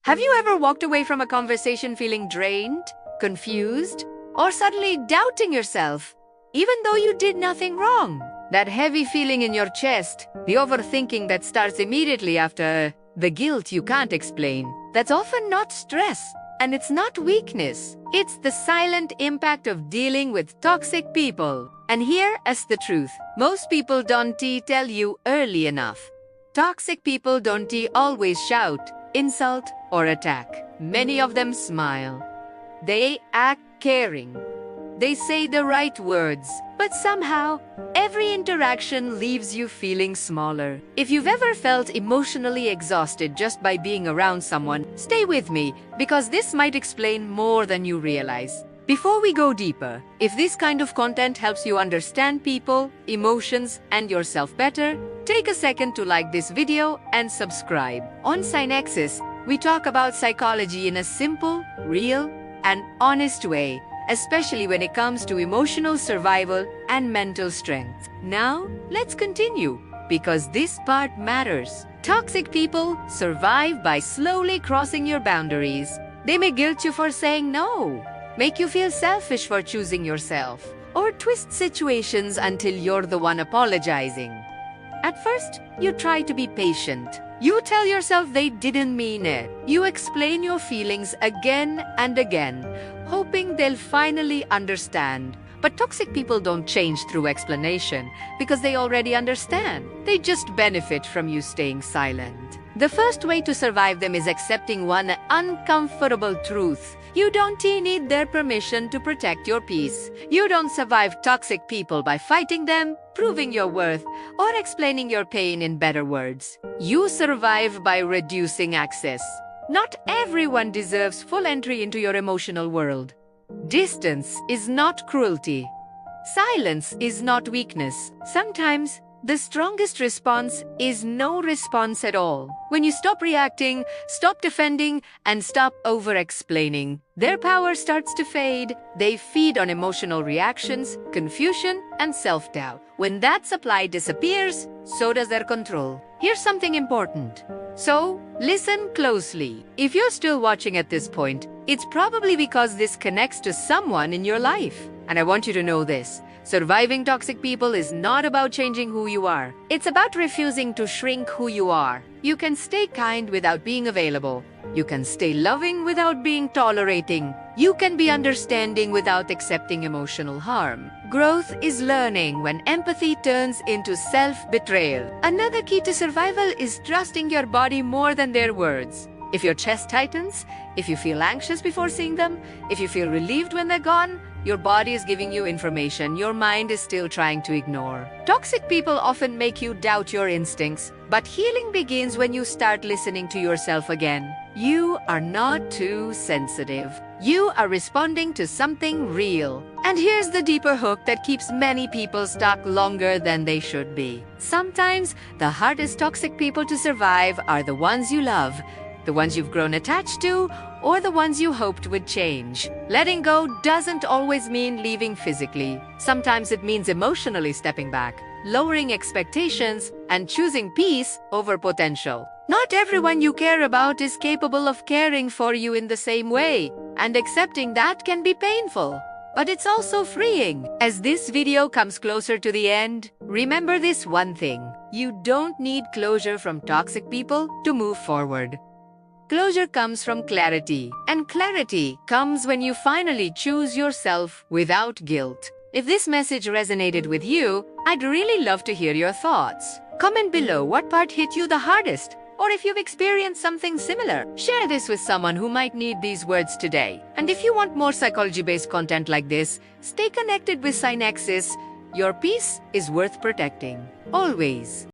Have you ever walked away from a conversation feeling drained, confused, or suddenly doubting yourself, even though you did nothing wrong? That heavy feeling in your chest, the overthinking that starts immediately after, the guilt you can't explain, that's often not stress, and it's not weakness. It's the silent impact of dealing with toxic people. And here is the truth. Most people don't tell you early enough. Toxic people don't always shout, insult, or attack. Many of them smile. They act caring. They say the right words. But somehow, every interaction leaves you feeling smaller. If you've ever felt emotionally exhausted just by being around someone, stay with me, because this might explain more than you realize. Before we go deeper, if this kind of content helps you understand people, emotions, and yourself better, take a second to like this video and subscribe. On Psynexis, we talk about psychology in a simple, real, and honest way, especially when it comes to emotional survival and mental strength. Now, let's continue, because this part matters. Toxic people survive by slowly crossing your boundaries. They may guilt you for saying no, make you feel selfish for choosing yourself, or twist situations until you're the one apologizing. At first, you try to be patient. You tell yourself they didn't mean it. You explain your feelings again and again, hoping they'll finally understand. But toxic people don't change through explanation because they already understand. They just benefit from you staying silent. The first way to survive them is accepting one uncomfortable truth. You don't need their permission to protect your peace. You don't survive toxic people by fighting them, proving your worth, or explaining your pain in better words. You survive by reducing access. Not everyone deserves full entry into your emotional world. Distance is not cruelty. Silence is not weakness. Sometimes, the strongest response is no response at all. When you stop reacting, stop defending, and stop over-explaining, their power starts to fade. They feed on emotional reactions, confusion, and self-doubt. When that supply disappears, so does their control. Here's something important. So, listen closely. If you're still watching at this point, it's probably because this connects to someone in your life. And I want you to know this. Surviving toxic people is not about changing who you are. It's about refusing to shrink who you are. You can stay kind without being available. You can stay loving without being tolerating. You can be understanding without accepting emotional harm. Growth is learning when empathy turns into self-betrayal. Another key to survival is trusting your body more than their words. If your chest tightens, if you feel anxious before seeing them, if you feel relieved when they're gone, your body is giving you information your mind is still trying to ignore. Toxic people often make you doubt your instincts, but healing begins when you start listening to yourself again. You are not too sensitive. You are responding to something real. And here's the deeper hook that keeps many people stuck longer than they should be. Sometimes, the hardest toxic people to survive are the ones you love, the ones you've grown attached to, or the ones you hoped would change. Letting go doesn't always mean leaving physically. Sometimes it means emotionally stepping back, lowering expectations, and choosing peace over potential. Not everyone you care about is capable of caring for you in the same way, and accepting that can be painful. But it's also freeing. As this video comes closer to the end, remember this one thing. You don't need closure from toxic people to move forward. Closure comes from clarity, and clarity comes when you finally choose yourself without guilt. If this message resonated with you, I'd really love to hear your thoughts. Comment below what part hit you the hardest, or if you've experienced something similar. Share this with someone who might need these words today. And if you want more psychology-based content like this, stay connected with Psynexis. Your peace is worth protecting. Always.